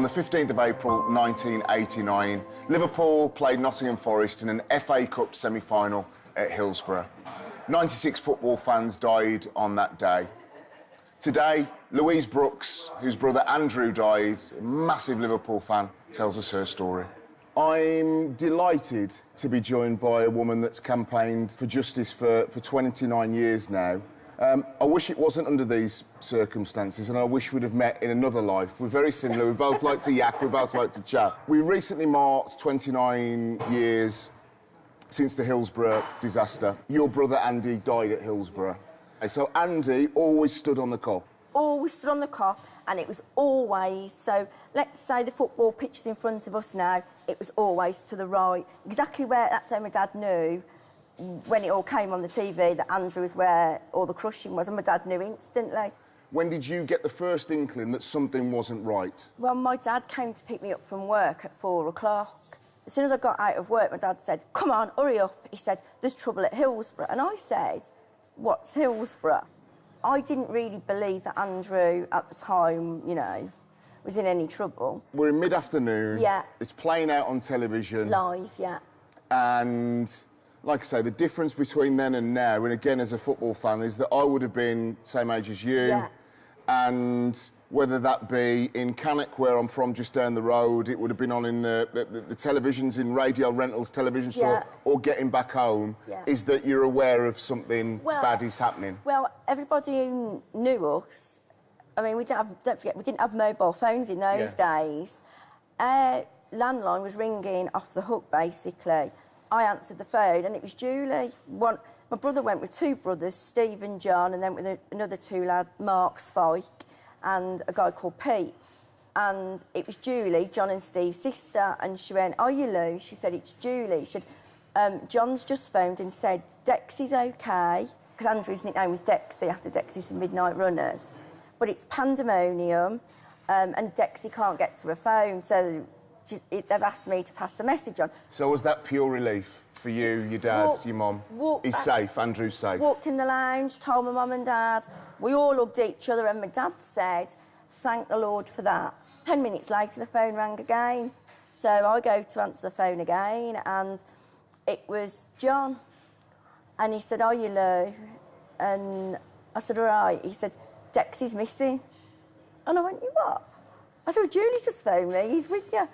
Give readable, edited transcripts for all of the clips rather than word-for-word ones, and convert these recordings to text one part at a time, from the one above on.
the 15th of April 1989, Liverpool played Nottingham Forest in an FA Cup semi-final at Hillsborough. 96 football fans died on that day. Today, Louise Brooks, whose brother Andrew died, a massive Liverpool fan, tells us her story. I'm delighted to be joined by a woman that's campaigned for justice for 29 years now. I wish it wasn't under these circumstances, and I wish we'd have met in another life. We're very similar. We both like to yak, we both like to chat. We recently marked 29 years since the Hillsborough disaster. Your brother Andy died at Hillsborough. So Andy always stood on the Kop. Always stood on the Kop, and it was always, so let's say the football pitch is in front of us now, it was always to the right. Exactly where, that's how my dad knew when it all came on the TV that Andrew was where all the crushing was, and my dad knew instantly. When did you get the first inkling that something wasn't right? Well, my dad came to pick me up from work at 4 o'clock. As soon as I got out of work, my dad said, "Come on, hurry up." He said, "There's trouble at Hillsborough." And I said, "What's Hillsborough?" I didn't really believe that Andrew, at the time, you know, was in any trouble. We're in mid-afternoon. Yeah. It's playing out on television. Live, yeah. And, like I say, the difference between then and now, and again, as a football fan, is that I would have been same age as you. Yeah. And whether that be in Cannock, where I'm from, just down the road, it would have been on in the televisions in Radio Rentals television store, or getting back home, is that you're aware of something bad is happening. Well, everybody who knew us, I mean, don't forget, we didn't have mobile phones in those days. Landline was ringing off the hook, basically. I answered the phone, and it was Julie. My brother went with two brothers, Steve and John, and then with another two lads, Mark, Spike, and a guy called Pete. And it was Julie, John and Steve's sister, and she went, "Are you Lou?" She said, "It's Julie." She said, "John's just phoned and said Dexy's OK," because Andrew's nickname was Dexy after Dexy's Midnight Runners. "But it's pandemonium, and Dexy can't get to her phone, so they've asked me to pass the message on." So was that pure relief for you, your dad, your mum? He's safe, Andrew's safe. Walked in the lounge, told my mum and dad. We all hugged each other, and my dad said, "Thank the Lord for that." 10 minutes later, the phone rang again. So I go to answer the phone again, and it was John. And he said, "Are you Lou?" And I said, "All right." He said, "Dexy's missing." And I went, "You what?" I said, "Well, Julie's just phoned me. He's with you."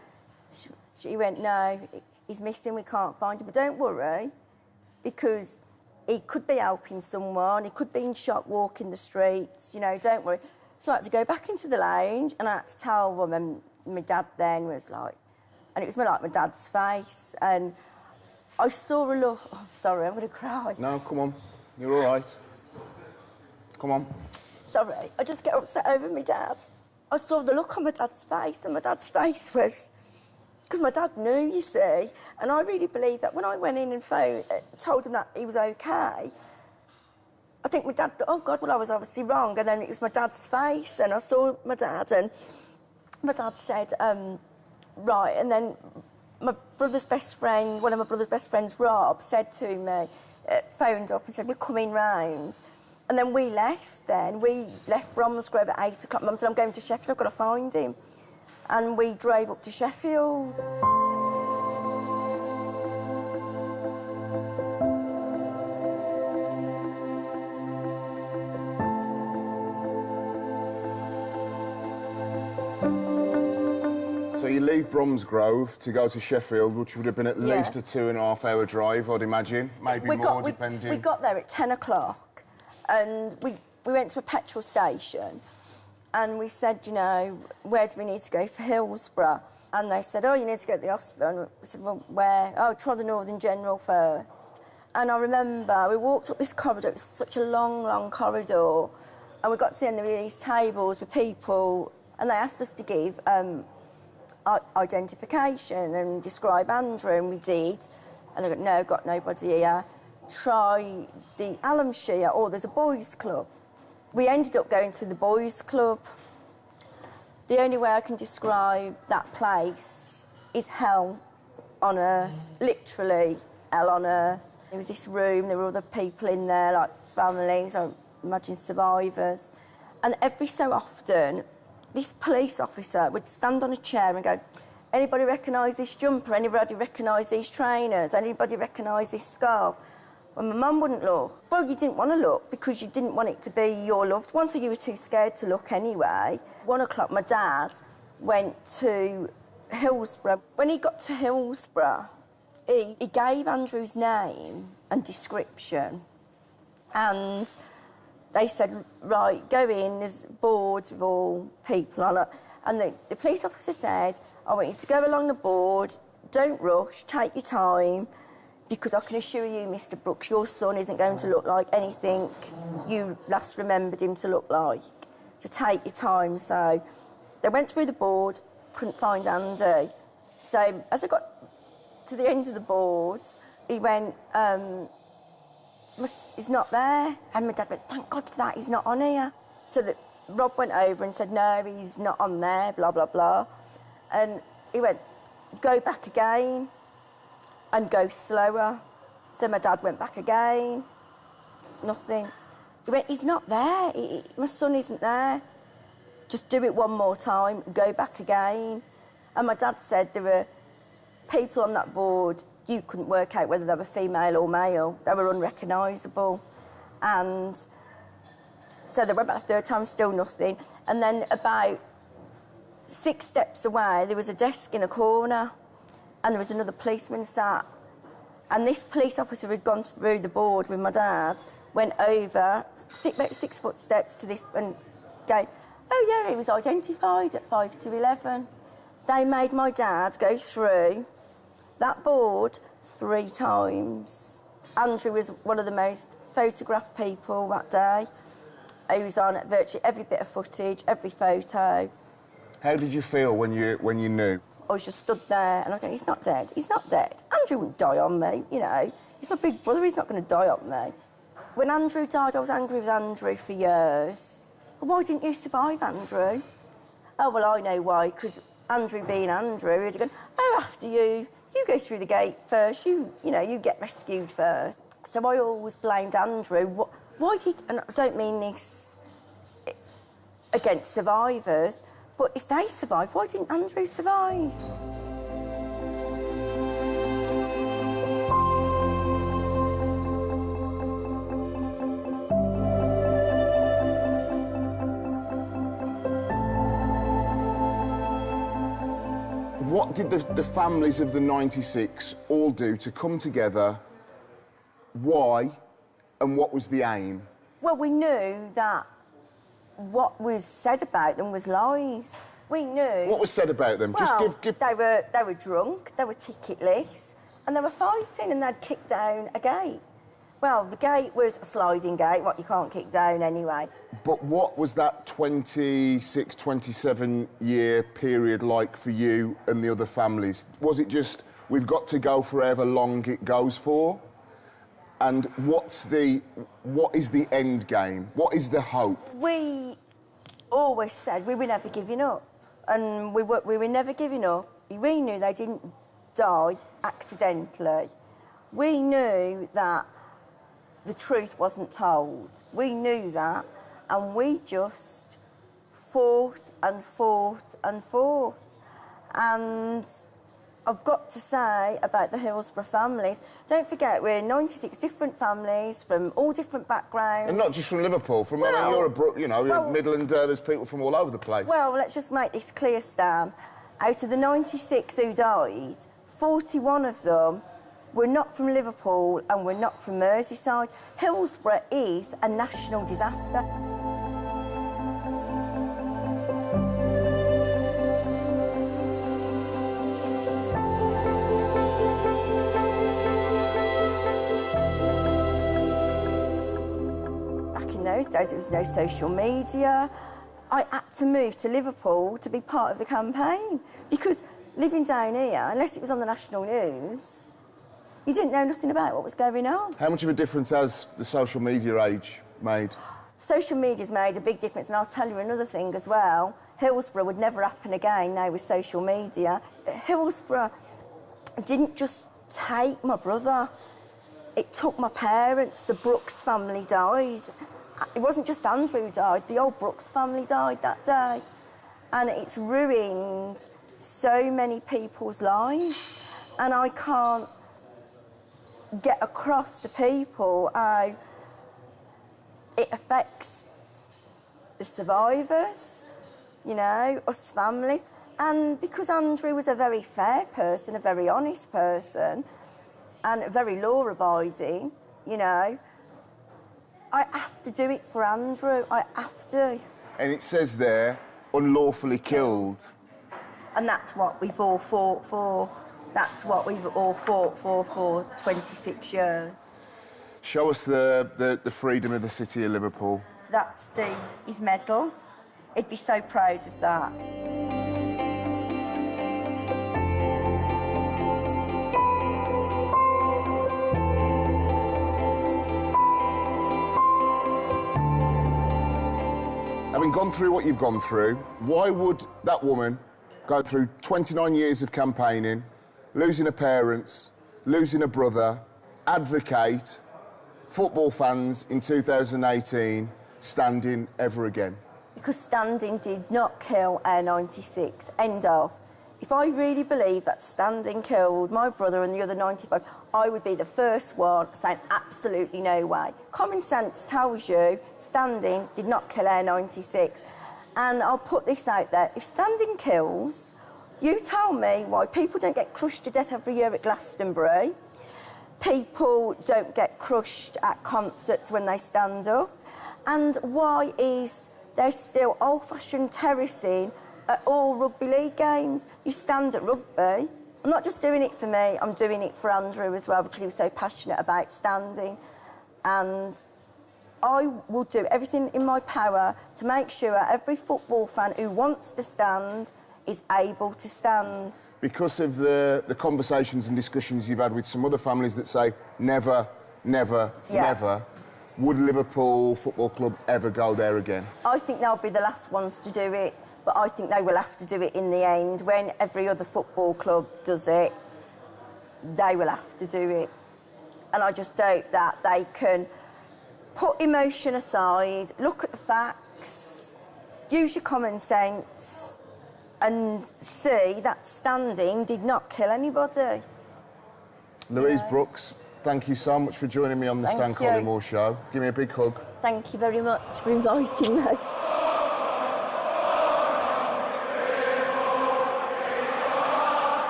She went, "No, he's missing. We can't find him. But don't worry, because he could be helping someone. He could be in shock walking the streets. You know, don't worry." So I had to go back into the lounge, and I had to tell them, and my dad then was like... And it was more like my dad's face, and I saw a look... Oh, sorry, I'm going to cry. No, come on. You're all right. Come on. Sorry, I just get upset over my dad. I saw the look on my dad's face, and my dad's face was... Because my dad knew, you see, and I really believe that when I went in and told him that he was OK, I think my dad thought, "Oh, God, well, I was obviously wrong." And then it was my dad's face, and I saw my dad, and my dad said, "Right," and then my brother's best friend, one of my brother's best friends, Rob, said to me, phoned up and said, "We're coming round." And then we left then. We left Bromsgrove at 8 o'clock. Mum said, "I'm going to Sheffield, I've got to find him." And we drove up to Sheffield. So you leave Bromsgrove to go to Sheffield, which would have been at least a 2.5-hour drive, I'd imagine. Maybe more, depending. We got there at 10 o'clock, and we went to a petrol station, and we said, you know, "Where do we need to go for Hillsborough?" And they said, "Oh, you need to go to the hospital." And we said, "Well, where?" "Oh, try the Northern General first." And I remember we walked up this corridor. It was such a long, long corridor, and we got to the end of these tables with people, and they asked us to give identification and describe Andrew, and we did. And they go, "No, got nobody here. Try the Alumshire, or there's a boys' club." We ended up going to the boys' club. The only way I can describe that place is hell on earth, literally hell on earth. There was this room, there were other people in there, like families, I imagine survivors. And every so often, this police officer would stand on a chair and go, anybody recognise this jumper? Anybody recognise these trainers? Anybody recognise this scarf? And my mum wouldn't look. Well, you didn't want to look because you didn't want it to be your loved one, so you were too scared to look anyway. 1 o'clock, my dad went to Hillsborough. When he got to Hillsborough, he gave Andrew's name and description, and they said, right, go in, there's boards with all people on it. And the police officer said, I want you to go along the board, don't rush, take your time, because I can assure you, Mr. Brooks, your son isn't going to look like anything you last remembered him to look like. So take your time. So they went through the board, couldn't find Andy. So as I got to the end of the board, he went, he's not there. And my dad went, thank God for that, he's not on here. So Rob went over and said, no, he's not on there, blah, blah, blah. And he went, go back again and go slower. So my dad went back again, nothing. He went, he's not there, my son isn't there. Just do it one more time, go back again. And my dad said there were people on that board, you couldn't work out whether they were female or male. They were unrecognisable. And so they went back a third time, still nothing. And then about 6 steps away, there was a desk in a corner and there was another policeman sat. And this police officer had gone through the board with my dad, went over, about 6 footsteps to this and go, oh yeah, he was identified at 5 to 11. They made my dad go through that board 3 times. Andrew was one of the most photographed people that day. He was on virtually every bit of footage, every photo. How did you feel when you knew? I was just stood there and I go, he's not dead, he's not dead. Andrew wouldn't die on me, you know. He's my big brother, he's not going to die on me. When Andrew died, I was angry with Andrew for years. Well, why didn't you survive, Andrew? Oh, well, I know why, because Andrew being Andrew, he'd have gone, oh, after you go through the gate first, you know, you get rescued first. So I always blamed Andrew. Why did, and I don't mean this against survivors, but if they survived, why didn't Andrew survive? What did the families of the 96 all do to come together? Why? And what was the aim? Well, we knew that what was said about them was lies. We knew... What was said about them? Well, Just give... They were drunk, they were ticketless, and they were fighting, and they'd kicked down a gate. Well, the gate was a sliding gate, what you can't kick down anyway. But what was that 26, 27-year period like for you and the other families? Was it just, we've got to go for however long it goes for? And what is the end game? What is the hope? We always said we were never giving up. And we were never giving up. We knew they didn't die accidentally. We knew that the truth wasn't told. We knew that. And we just fought and fought and fought. And I've got to say about the Hillsborough families, don't forget we're 96 different families from all different backgrounds. And not just from Liverpool, from, I mean, you're Midland, there's people from all over the place. Well, let's just make this clear, Stan. Out of the 96 who died, 41 of them were not from Liverpool and were not from Merseyside. Hillsborough is a national disaster. In those days, there was no social media. I had to move to Liverpool to be part of the campaign because living down here, unless it was on the national news, you didn't know nothing about what was going on. How much of a difference has the social media age made? Social media's made a big difference, and I'll tell you another thing as well. Hillsborough would never happen again now with social media. Hillsborough didn't just take my brother, it took my parents. The Brooks family died. It wasn't just Andrew who died, the old Brooks family died that day. and it's ruined so many people's lives, and I can't get across to people how it affects the survivors, you know, us families. And because Andrew was a very fair person, a very honest person, and very law-abiding, you know, I have to do it for Andrew. I have to. And it says there, unlawfully killed. And that's what we've all fought for. That's what we've all fought for 26 years. Show us the freedom of the city of Liverpool. That's his medal. He'd be so proud of that. Having gone through what you've gone through, why would that woman go through 29 years of campaigning, losing her parents, losing a brother, advocate football fans in 2018 standing ever again? Because standing did not kill our 96. End of. If I really believed that standing killed my brother and the other 95, I would be the first one saying absolutely no way. Common sense tells you standing did not kill our 96. And I'll put this out there. If standing kills, you tell me why people don't get crushed to death every year at Glastonbury. People don't get crushed at concerts when they stand up. And why is there still old-fashioned terracing at all rugby league games? You stand at rugby. I'm not just doing it for me, I'm doing it for Andrew as well, because he was so passionate about standing. And I will do everything in my power to make sure every football fan who wants to stand is able to stand. Because of the conversations and discussions you've had with some other families that say never, never, never, would Liverpool Football Club ever go there again? I think they'll be the last ones to do it, but I think they will have to do it in the end. When every other football club does it, they will have to do it. And I just hope that they can put emotion aside, look at the facts, use your common sense, and see that standing did not kill anybody. Louise Brooks, thank you so much for joining me on the Stan Collymore Show. Give me a big hug. Thank you very much for inviting me.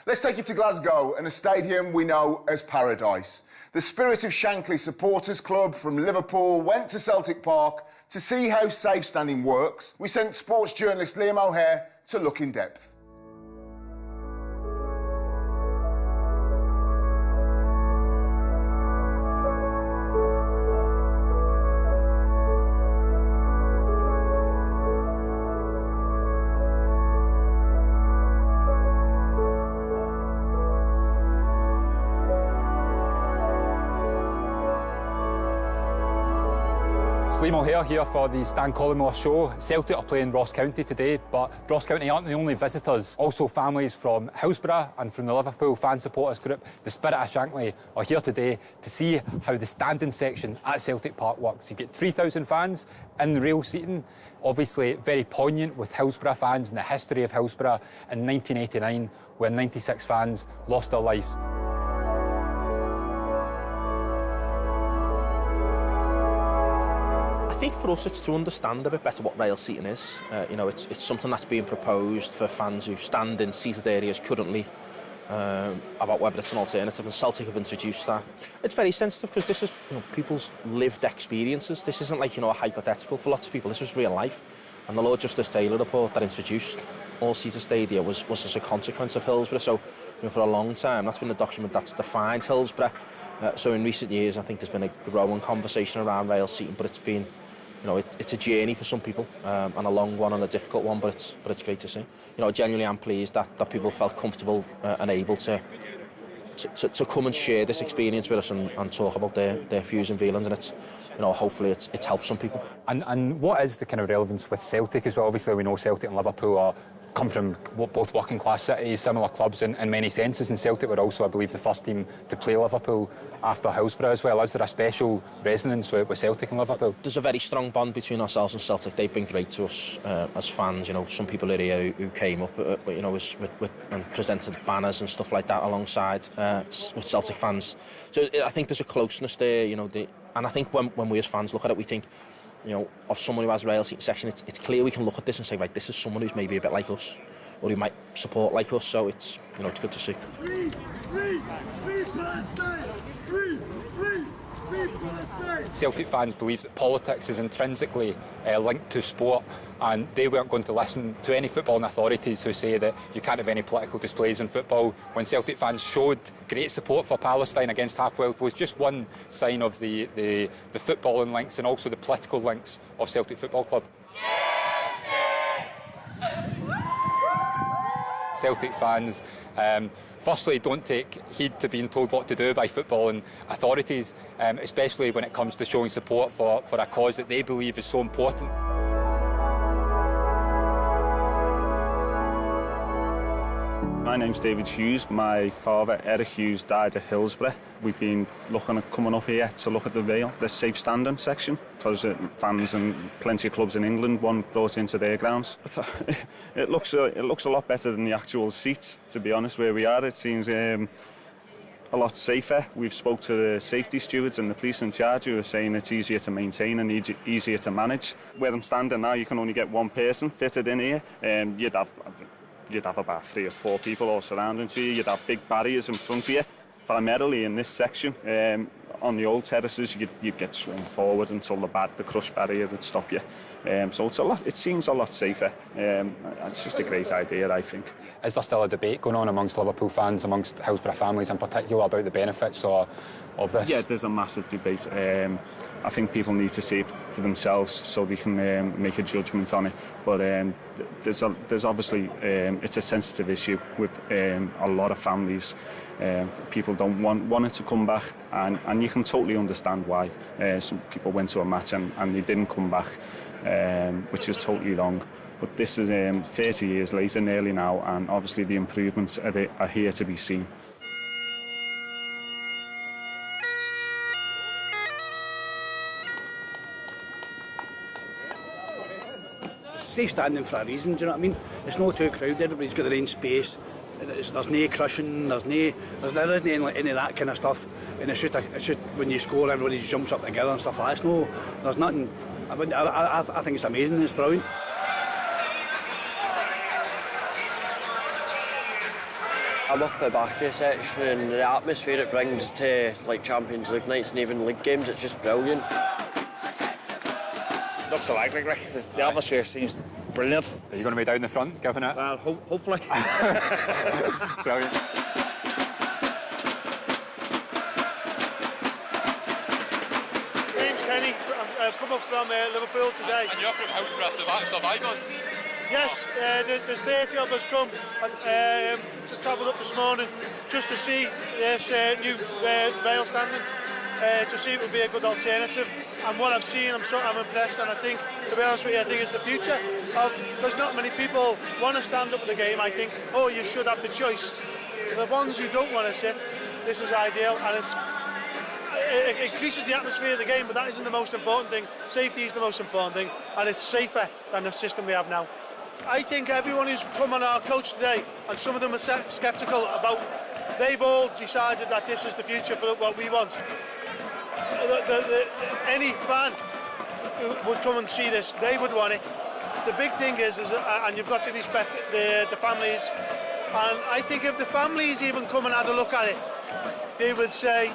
Let's take you to Glasgow and a stadium we know as Paradise. The Spirit of Shankly Supporters Club from Liverpool went to Celtic Park to see how safe standing works. We sent sports journalist Liam O'Hare to look in depth. Liam O'Hare here for the Stan Collymore Show. Celtic are playing Ross County today, but Ross County aren't the only visitors. Also families from Hillsborough and from the Liverpool fan supporters group, the Spirit of Shankly, are here today to see how the standing section at Celtic Park works. You get 3,000 fans in the rail seating, obviously very poignant with Hillsborough fans and the history of Hillsborough in 1989 when 96 fans lost their lives. I think for us it's to understand a bit better what rail seating is. You know, it's something that's being proposed for fans who stand in seated areas currently, about whether it's an alternative, and Celtic have introduced that. It's very sensitive because this is, you know, people's lived experiences. This isn't like, you know, a hypothetical for lots of people. This is real life. And the Lord Justice Taylor report that introduced all-seater stadia was as a consequence of Hillsborough. So, you know, for a long time, that's been the document that's defined Hillsborough. So in recent years, I think there's been a growing conversation around rail seating, but it's been it's a journey for some people, and a long one and a difficult one, but it's great to see. Genuinely I'm pleased that people felt comfortable and able to come and share this experience with us and talk about their views and feelings, and it's hopefully it's helped some people. And what is the kind of relevance with Celtic as well? Obviously we know Celtic and Liverpool come from both working class cities, similar clubs in many senses, and Celtic were also, I believe, the first team to play Liverpool after Hillsborough as well. Is there a special resonance with Celtic and Liverpool? There's a very strong bond between ourselves and Celtic. They've been great to us as fans. Some people are here who came up and presented banners and stuff like that alongside with Celtic fans. So I think there's a closeness there, and I think when we as fans look at it, we think, of someone who has rail seat section, it's clear we can look at this and say, right, this is someone who's maybe a bit like us, or who might support like us. So it's good to see. Celtic fans believe that politics is intrinsically linked to sport, and they weren't going to listen to any footballing authorities who say that you can't have any political displays in football. When Celtic fans showed great support for Palestine against Hapoel, was just one sign of the footballing links and also the political links of Celtic Football Club. Celtic fans, firstly, don't take heed to being told what to do by footballing authorities, especially when it comes to showing support for a cause that they believe is so important. My name's David Hughes. My father, Eric Hughes, died at Hillsborough. We've been looking at coming up here to look at the rail, the safe standing section, because fans and plenty of clubs in England want brought into their grounds. It looks a lot better than the actual seats, to be honest, where we are. It seems a lot safer. We've spoke to the safety stewards and the police in charge who are saying it's easier to maintain and easier to manage. Where I'm standing now, you can only get one person fitted in here. You'd have about 3 or 4 people all surrounding you. You'd have big barriers in front of you. Primarily in this section, on the old terraces, you'd get swung forward until the crush barrier would stop you. So it seems a lot safer. It's just a great idea, I think. Is there still a debate going on amongst Liverpool fans, amongst Hillsborough families in particular, about the benefits of this? Yeah, there's a massive debate. I think people need to see it for themselves so they can make a judgment on it. But there's obviously, it's a sensitive issue with a lot of families. People don't want it to come back, and you can totally understand why. Some people went to a match and they didn't come back, which is totally wrong. But this is 30 years later nearly now, and obviously the improvements are here to be seen. Safe standing for a reason, do you know what I mean? It's not too crowded, everybody's got their own space. There's no crushing, there isn't any of that kind of stuff. And it's just when you score, everybody just jumps up together and stuff like that. There's nothing. I think it's amazing, it's brilliant. I'm up the back of the section, and the atmosphere it brings to Champions League nights and even league games, it's just brilliant. Looks electric, the atmosphere seems brilliant. Are you going to be down the front giving it? Well, hopefully. Brilliant. James Kenny, I've come up from Liverpool today. And you're from Hillsborough survivors? Yes, there's 30 of us come to travel up this morning just to see this new rail standing. To see it would be a good alternative, and what I've seen, I'm impressed, and I think, to be honest with you, I think it's the future. There's not many people want to stand up at the game. I think, you should have the choice. The ones who don't want to sit, this is ideal, and it increases the atmosphere of the game, but that isn't the most important thing. Safety is the most important thing, and it's safer than the system we have now. I think everyone who's come on our coach today, and some of them are sceptical about, they've all decided that this is the future for what we want. Any fan who would come and see this, they would want it. The big thing is and you've got to respect the families, and I think if the families even come and had a look at it, they would say,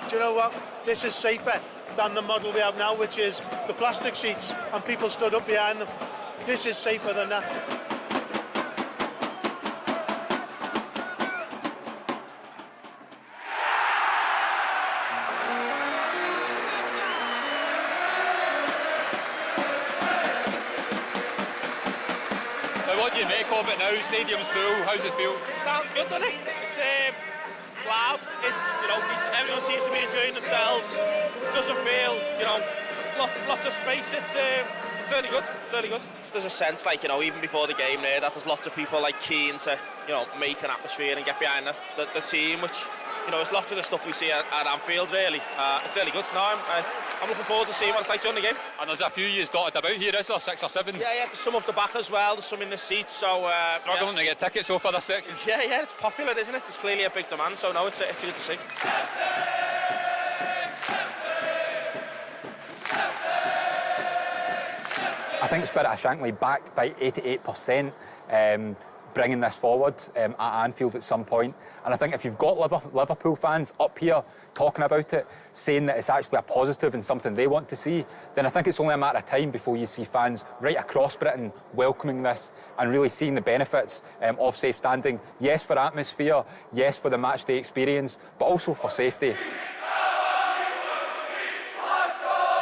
do you know what, this is safer than the model we have now, which is the plastic seats and people stood up behind them. This is safer than that. of it now, stadium's full, how's it feel? Sounds good, doesn't it? It's loud, everyone seems to be enjoying themselves, doesn't feel, lots of space, it's really good, There's a sense, like, even before the game there, that there's lots of people, like, keen to, make an atmosphere and get behind the team, which, is lots of the stuff we see at Anfield, really. It's really good. No, I'm looking forward to seeing what it's like during the game. And there's a few years dotted about here, is there? 6 or 7? Yeah, there's some up the back as well, there's some in the seats, so... Struggling to get tickets so for this section? Yeah, it's popular, isn't it? There's clearly a big demand, so no, it's good to see. I think Spirit of Shankly, backed by 88%, bringing this forward at Anfield at some point. And I think if you've got Liverpool fans up here talking about it, saying that it's actually a positive and something they want to see, then I think it's only a matter of time before you see fans right across Britain welcoming this and really seeing the benefits of safe standing. Yes, for atmosphere, yes, for the match day experience, but also for safety.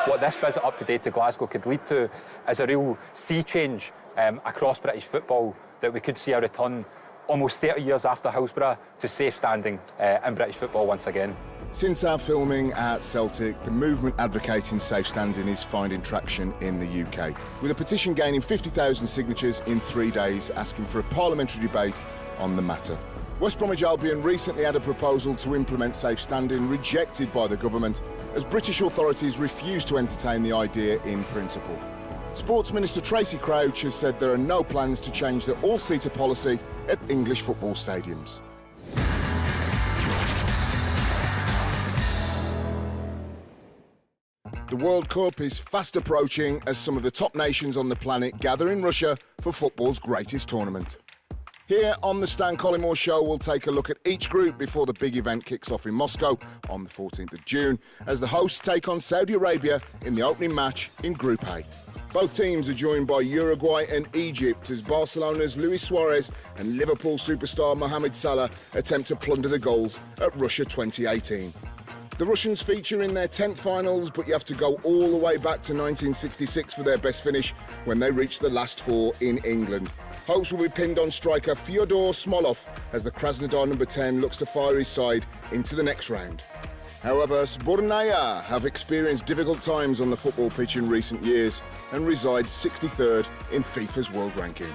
What this visit up today to Glasgow could lead to is a real sea change across British football, that we could see a return almost 30 years after Hillsborough to safe standing in British football once again. Since our filming at Celtic, the movement advocating safe standing is finding traction in the UK, with a petition gaining 50,000 signatures in 3 days asking for a parliamentary debate on the matter. West Bromwich Albion recently had a proposal to implement safe standing rejected by the government, as British authorities refused to entertain the idea in principle. Sports Minister Tracy Crouch has said there are no plans to change the all-seater policy at English football stadiums. The World Cup is fast approaching as some of the top nations on the planet gather in Russia for football's greatest tournament. Here on the Stan Collymore Show, we'll take a look at each group before the big event kicks off in Moscow on the 14th of June, as the hosts take on Saudi Arabia in the opening match in Group A. Both teams are joined by Uruguay and Egypt as Barcelona's Luis Suarez and Liverpool superstar Mohamed Salah attempt to plunder the goals at Russia 2018. The Russians feature in their 10th finals, but you have to go all the way back to 1966 for their best finish when they reached the last 4 in England. Hopes will be pinned on striker Fyodor Smolov as the Krasnodar number 10 looks to fire his side into the next round. However, Sbornaya have experienced difficult times on the football pitch in recent years and reside 63rd in FIFA's world ranking.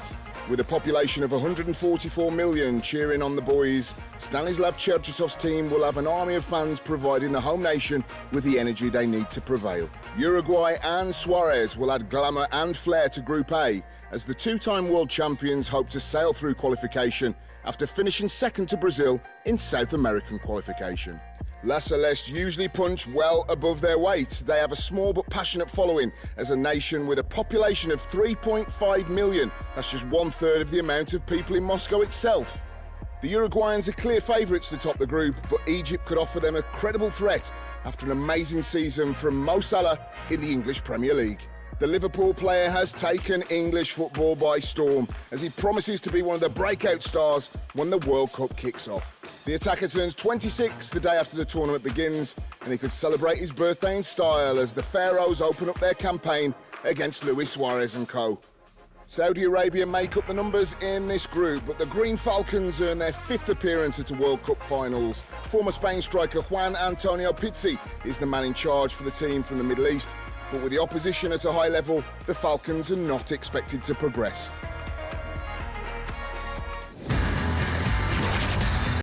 With a population of 144 million cheering on the boys, Stanislav Cherchesov's team will have an army of fans providing the home nation with the energy they need to prevail. Uruguay and Suarez will add glamour and flair to Group A as the two-time world champions hope to sail through qualification after finishing second to Brazil in South American qualification. La Celeste usually punch well above their weight. They have a small but passionate following as a nation with a population of 3.5 million. That's just 1/3 of the amount of people in Moscow itself. The Uruguayans are clear favourites to top the group, but Egypt could offer them a credible threat after an amazing season from Mo Salah in the English Premier League. The Liverpool player has taken English football by storm as he promises to be one of the breakout stars when the World Cup kicks off. The attacker turns 26 the day after the tournament begins, and he could celebrate his birthday in style as the Pharaohs open up their campaign against Luis Suarez and co. Saudi Arabia make up the numbers in this group, but the Green Falcons earn their 5th appearance at a World Cup finals. Former Spain striker Juan Antonio Pizzi is the man in charge for the team from the Middle East, but with the opposition at a high level, the Falcons are not expected to progress.